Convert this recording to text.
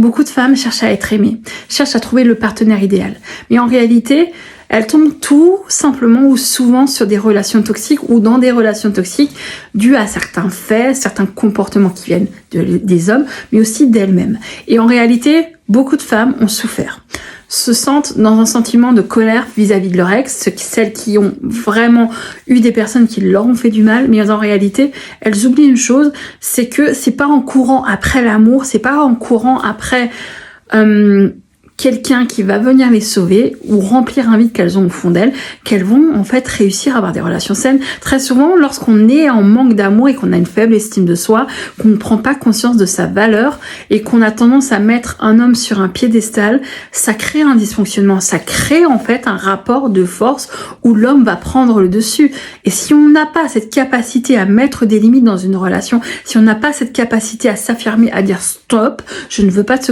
Beaucoup de femmes cherchent à être aimées, cherchent à trouver le partenaire idéal. Mais en réalité, elles tombent tout simplement ou souvent sur des relations toxiques ou dans des relations toxiques dues à certains faits, certains comportements qui viennent des hommes, mais aussi d'elles-mêmes. Et en réalité, beaucoup de femmes ont souffert, se sentent dans un sentiment de colère vis-à-vis de leur ex, celles qui ont vraiment eu des personnes qui leur ont fait du mal, mais en réalité, elles oublient une chose, c'est que c'est pas en courant après l'amour, c'est pas en courant après quelqu'un qui va venir les sauver ou remplir un vide qu'elles ont au fond d'elles, qu'elles vont en fait réussir à avoir des relations saines. Très souvent, lorsqu'on est en manque d'amour et qu'on a une faible estime de soi, qu'on ne prend pas conscience de sa valeur et qu'on a tendance à mettre un homme sur un piédestal, ça crée un dysfonctionnement, ça crée en fait un rapport de force où l'homme va prendre le dessus. Et si on n'a pas cette capacité à mettre des limites dans une relation, si on n'a pas cette capacité à s'affirmer, à dire stop, je ne veux pas de ce